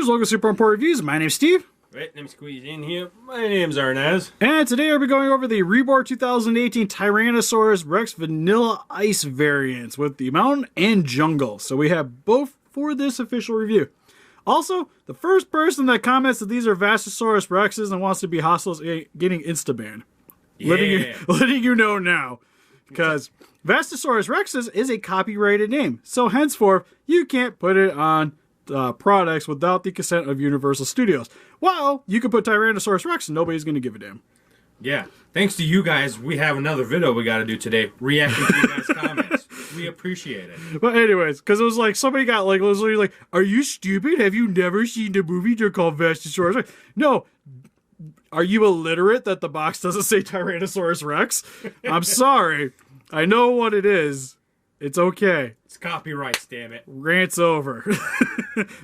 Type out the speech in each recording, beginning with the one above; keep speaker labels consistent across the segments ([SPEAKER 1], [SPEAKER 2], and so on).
[SPEAKER 1] viewers, welcome to Super Important Reviews. My name's Steve.
[SPEAKER 2] Right, let me squeeze in here. My name's Arnaz.
[SPEAKER 1] And today we'll be going over the Rebor 2018 Tyrannosaurus Rex Vanilla Ice variants with the mountain and jungle. So we have both for this official review. Also, the first person that comments that these are Vastatosaurus Rexes and wants to be hostile is getting insta-banned.
[SPEAKER 2] Yeah.
[SPEAKER 1] Letting you know now. Because Vastatosaurus Rexes is a copyrighted name. So henceforth, you can't put it on products without the consent of Universal Studios. Well, you can put Tyrannosaurus Rex and nobody's going to give a damn.
[SPEAKER 2] Yeah. Thanks to you guys, we have another video we got to do today, reacting to you guys' comments. We appreciate it.
[SPEAKER 1] But anyways, because it was like, somebody got like, literally like, are you stupid? Have you never seen the movie they're called Vastatosaurus Rex? No. Are you illiterate that the box doesn't say Tyrannosaurus Rex? I'm sorry. I know what it is. It's okay.
[SPEAKER 2] It's copyrights, damn it.
[SPEAKER 1] Rant's over.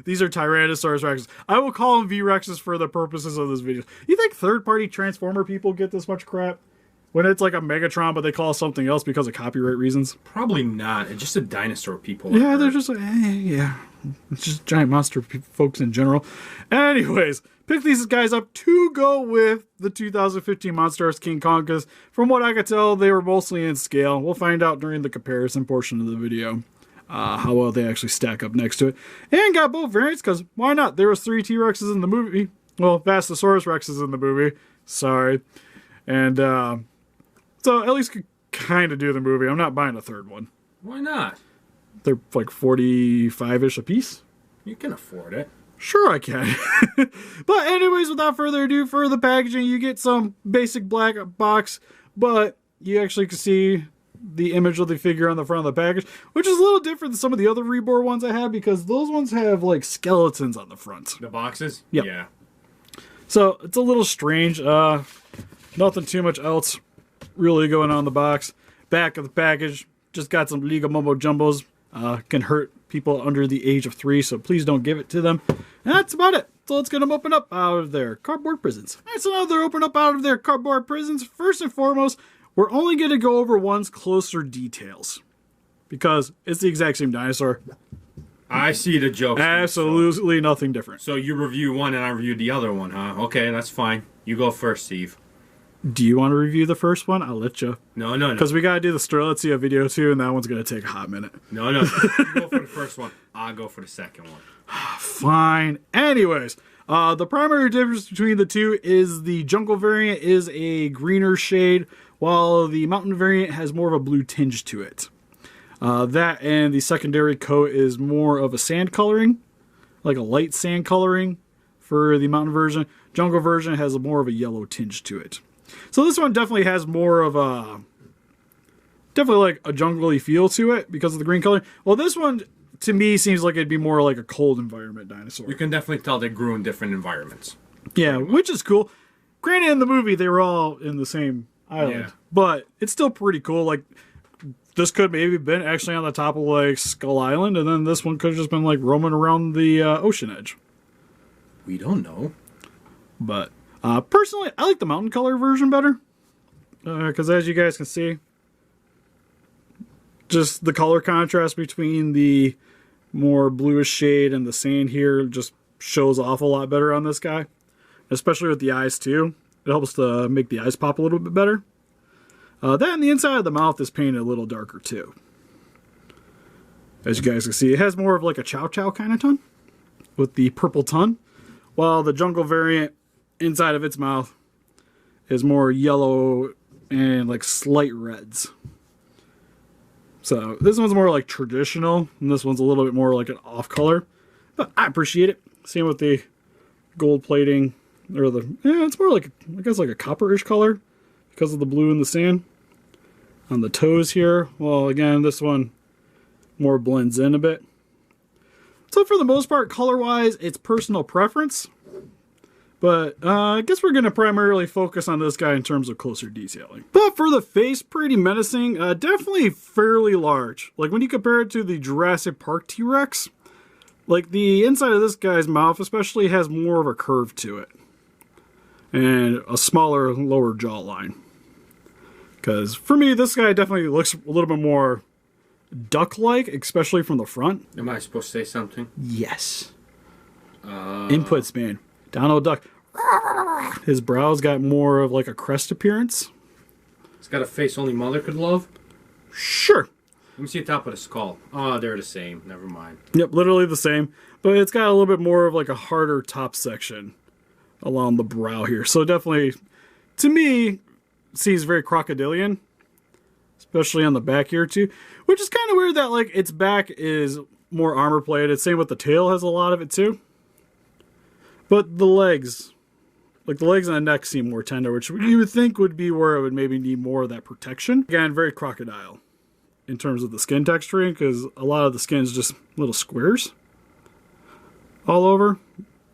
[SPEAKER 1] These are Tyrannosaurus Rexes. I will call them V-Rexes for the purposes of this video. You think third-party Transformer people get this much crap? When it's like a Megatron, but they call it something else because of copyright reasons?
[SPEAKER 2] Probably not. It's just a dinosaur people.
[SPEAKER 1] Yeah, they're just like, yeah. It's just giant monster folks in general. Anyways, pick these guys up to go with the 2015 Monsters King Kong, because from what I could tell, they were mostly in scale. We'll find out during the comparison portion of the video how well they actually stack up next to it. And got both variants, because why not? There was 3 T-Rexes in the movie. Well, Vastatosaurus Rexes in the movie. Sorry. And so at least could kind of do the movie. I'm not buying a third one.
[SPEAKER 2] Why not?
[SPEAKER 1] They're like 45-ish a piece.
[SPEAKER 2] You can afford it.
[SPEAKER 1] Sure I can. But anyways, without further ado, for the packaging, you get some basic black box, but you actually can see the image of the figure on the front of the package, which is a little different than some of the other Rebor ones I have, because those ones have like skeletons on the front.
[SPEAKER 2] The boxes?
[SPEAKER 1] Yep.
[SPEAKER 2] Yeah.
[SPEAKER 1] So it's a little strange. Nothing too much else really going on in the box. Back of the package, just got some legal mumbo jumbos. Can hurt people under the age of 3, so please don't give it to them. And that's about it. So let's get them open up out of their cardboard prisons. All right, so now they're open up out of their cardboard prisons. First and foremost, we're only going to go over one's closer details, because it's the exact same dinosaur.
[SPEAKER 2] I see the joke.
[SPEAKER 1] Absolutely nothing different.
[SPEAKER 2] So you review one and I review the other one, huh? Okay, that's fine. You go first, Steve.
[SPEAKER 1] Do you want to review the first one? I'll let you.
[SPEAKER 2] No.
[SPEAKER 1] Because we got to do the Strelitzia video too, and that one's going to take a hot minute.
[SPEAKER 2] No. You go for the first one. I'll go for the second one.
[SPEAKER 1] Fine. Anyways, the primary difference between the two is the jungle variant is a greener shade, while the mountain variant has more of a blue tinge to it. That and the secondary coat is more of a sand coloring, like a light sand coloring for the mountain version. Jungle version has more of a yellow tinge to it. So this one definitely has more of a, definitely like a jungly feel to it because of the green color. Well, this one, to me, seems like it'd be more like a cold environment dinosaur.
[SPEAKER 2] You can definitely tell they grew in different environments.
[SPEAKER 1] Yeah, which is cool. Granted, in the movie, they were all in the same island. Yeah. But it's still pretty cool. Like, this could maybe have been actually on the top of, like, Skull Island, and then this one could have just been, like, roaming around the ocean edge.
[SPEAKER 2] We don't know.
[SPEAKER 1] But personally, I like the mountain color version better. Because as you guys can see, just the color contrast between the more bluish shade and the sand here just shows off a lot better on this guy. Especially with the eyes, too. It helps to make the eyes pop a little bit better. That and the inside of the mouth is painted a little darker, too. As you guys can see, it has more of like a chow chow kind of tongue with the purple tongue. While the jungle variant inside of its mouth is more yellow and like slight reds. So this one's more like traditional, and this one's a little bit more like an off color. But I appreciate it. Same with the gold plating, or it's more like, I guess, like a copperish color because of the blue in the sand. On the toes here, well, again, this one more blends in a bit. So for the most part, color-wise, it's personal preference. But I guess we're going to primarily focus on this guy in terms of closer detailing. But for the face, pretty menacing. Definitely fairly large. Like when you compare it to the Jurassic Park T-Rex, like the inside of this guy's mouth especially has more of a curve to it. And a smaller, lower jawline. Because for me, this guy definitely looks a little bit more duck-like, especially from the front.
[SPEAKER 2] Am I supposed to say something?
[SPEAKER 1] Yes. Input span. Donald Duck. His brow's got more of like a crest appearance.
[SPEAKER 2] It's got a face only mother could love.
[SPEAKER 1] Sure.
[SPEAKER 2] Let me see the top of the skull. Oh, they're the same. Never mind.
[SPEAKER 1] Yep, literally the same. But it's got a little bit more of like a harder top section along the brow here. So definitely, to me, seems very crocodilian. Especially on the back here too. Which is kind of weird that like its back is more armor plated. Same with the tail has a lot of it too. But the legs, like the legs and the neck seem more tender, which you would think would be where it would maybe need more of that protection. Again, very crocodile in terms of the skin texturing, because a lot of the skin is just little squares all over.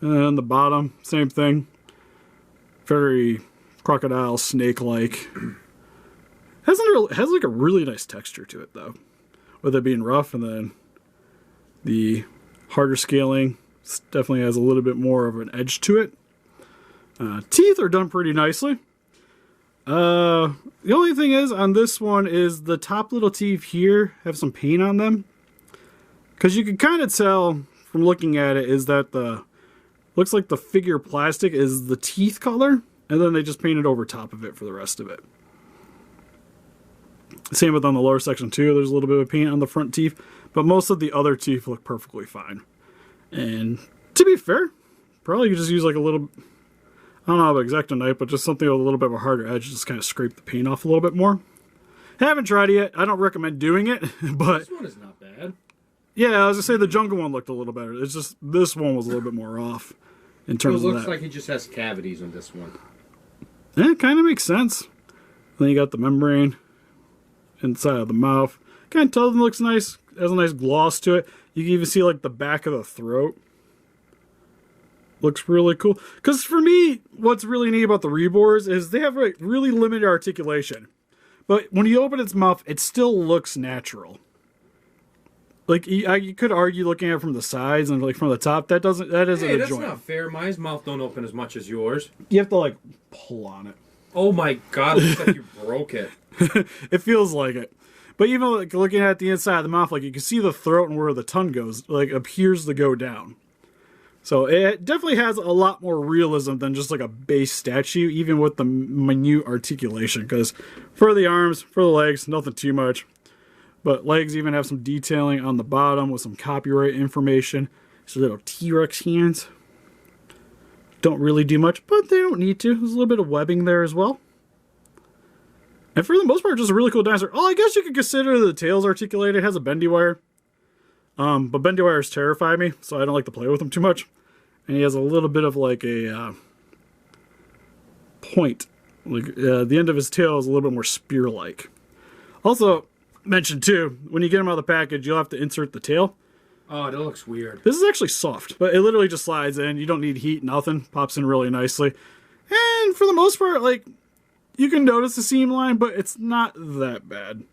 [SPEAKER 1] And the bottom, same thing. Very crocodile, snake-like. Has like a really nice texture to it though, with it being rough, and then the harder scaling definitely has a little bit more of an edge to it. Teeth are done pretty nicely. The only thing is on this one is the top little teeth here have some paint on them, because you can kind of tell from looking at it is that looks like the figure plastic is the teeth color, and then they just painted over top of it for the rest of it. Same with on the lower section too. There's a little bit of paint on the front teeth, but most of the other teeth look perfectly fine. And to be fair, probably you just use like a little, I don't know about X-Acto knife, but just something with a little bit of a harder edge, just kind of scrape the paint off a little bit more. Haven't tried it yet. I don't recommend doing it, but
[SPEAKER 2] This one is not bad.
[SPEAKER 1] yeah, I was gonna say the jungle one looked a little better. It's just this one was a little bit more off in terms
[SPEAKER 2] It
[SPEAKER 1] of
[SPEAKER 2] looks
[SPEAKER 1] that.
[SPEAKER 2] like he just has cavities on this one.
[SPEAKER 1] Yeah, it kind of makes sense. Then you got the membrane inside of the mouth. Kind of tell them looks nice. Has a nice gloss to it. You can even see like the back of the throat. Looks really cool. Because for me, what's really neat about the Rebors is they have like really limited articulation. But when you open its mouth, it still looks natural. Like you could argue looking at it from the sides and like from the top, that isn't
[SPEAKER 2] Hey,
[SPEAKER 1] a
[SPEAKER 2] that's
[SPEAKER 1] joint.
[SPEAKER 2] not fair. My mouth don't open as much as yours.
[SPEAKER 1] You have to like pull on it.
[SPEAKER 2] Oh my god, it looks like you broke it.
[SPEAKER 1] It feels like it. But even like looking at the inside of the mouth, like you can see the throat and where the tongue goes, like appears to go down. So it definitely has a lot more realism than just like a base statue, even with the minute articulation. Because for the arms, for the legs, nothing too much. But legs even have some detailing on the bottom with some copyright information. These little T-Rex hands. Don't really do much, but they don't need to. There's a little bit of webbing there as well. And for the most part, just a really cool dinosaur. Oh, I guess you could consider the tail's articulated. It has a bendy wire. But bendy wires terrify me, so I don't like to play with them too much. And he has a little bit of like a point. Like the end of his tail is a little bit more spear-like. Also, mentioned too, when you get him out of the package, you'll have to insert the tail.
[SPEAKER 2] Oh, that looks weird.
[SPEAKER 1] This is actually soft, but it literally just slides in. You don't need heat, nothing. Pops in really nicely. And for the most part, like, you can notice the seam line, but it's not that bad.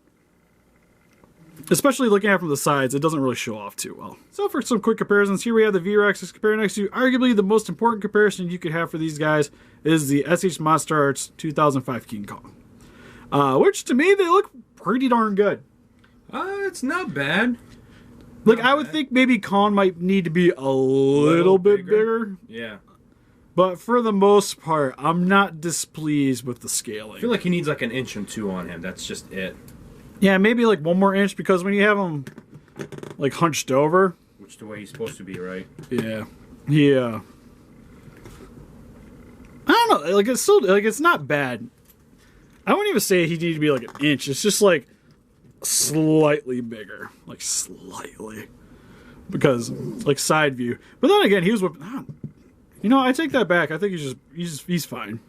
[SPEAKER 1] Especially looking at it from the sides, it doesn't really show off too well. So for some quick comparisons, here we have the V-Rex compared next to. Arguably the most important comparison you could have for these guys is the SH Monster Arts 2005 King Kong. Which, to me, they look pretty darn good.
[SPEAKER 2] It's not bad.
[SPEAKER 1] Like, I would think maybe Kong might need to be a little bit bigger.
[SPEAKER 2] Yeah.
[SPEAKER 1] But for the most part, I'm not displeased with the scaling.
[SPEAKER 2] I feel like he needs like an inch or two on him. That's just it.
[SPEAKER 1] Yeah, maybe like 1 more inch, because when you have him like hunched over.
[SPEAKER 2] Which is the way he's supposed to be, right?
[SPEAKER 1] Yeah. Yeah. I don't know. Like, it's still, like, it's not bad. I wouldn't even say he needed to be like an inch. It's just like slightly bigger. Like, slightly. Because, like, side view. But then again, he was whipping. You know, I take that back. I think he's fine.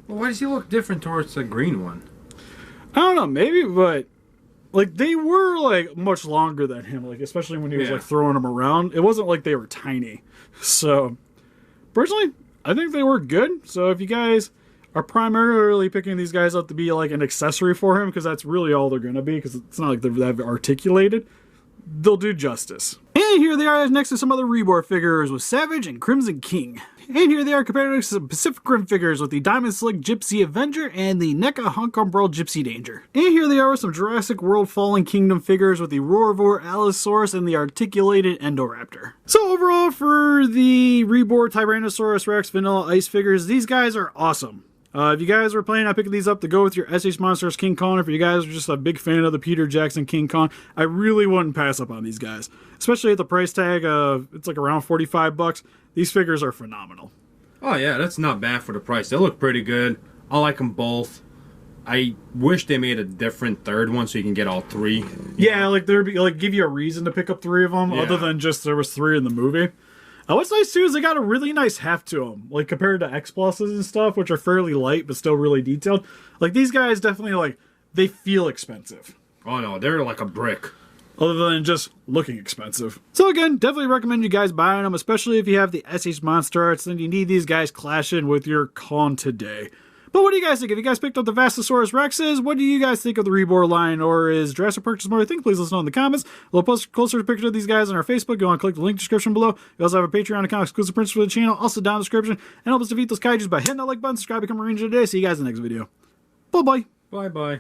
[SPEAKER 2] Well, why does he look different towards the green one?
[SPEAKER 1] I don't know, maybe, but like they were like much longer than him, like especially when he was like throwing them around. It wasn't like they were tiny. So personally, I think they were good. So if you guys are primarily picking these guys up to be like an accessory for him, because that's really all they're gonna be, because it's not like they're that articulated, they'll do justice. And And here they are next to some other Rebor figures with Savage and Crimson King. And here they are compared to some Pacific Rim figures with the Diamond Slick Gypsy Avenger and the NECA Hong Kong Brawl Gypsy Danger. And here they are with some Jurassic World Fallen Kingdom figures with the Rebor Allosaurus and the Articulated Endoraptor. So overall for the Rebor Tyrannosaurus Rex Vanilla Ice figures, these guys are awesome. If you guys were planning on picking these up to go with your SH Monsters King Kong, if you guys are just a big fan of the Peter Jackson King Kong, I really wouldn't pass up on these guys. Especially at the price tag of, it's like around 45 bucks. These figures are phenomenal.
[SPEAKER 2] Oh yeah, that's not bad for the price. They look pretty good. I like them both. I wish they made a different third one so you can get all three.
[SPEAKER 1] Yeah, like there'd be like give you a reason to pick up three of them, other than just there was three in the movie. What's nice too is they got a really nice heft to them, like compared to X Pluses and stuff, which are fairly light but still really detailed. Like these guys definitely like they feel expensive.
[SPEAKER 2] Oh no, they're like a brick.
[SPEAKER 1] Other than just looking expensive. So again, definitely recommend you guys buying them, especially if you have the SH Monster Arts, then you need these guys clashing with your Kong today. But what do you guys think? If you guys picked up the Vastatosaurus Rexes, what do you guys think of the Rebor line? Or is Jurassic Park just more a thing? Please let us know in the comments. We'll post closer pictures of these guys on our Facebook. You want to click the link description below. We also have a Patreon account, exclusive prints for the channel, also down in the description. And help us defeat those kaijus by hitting that like button, subscribe, become a ranger today. See you guys in the next video. Bye-bye.
[SPEAKER 2] Bye-bye.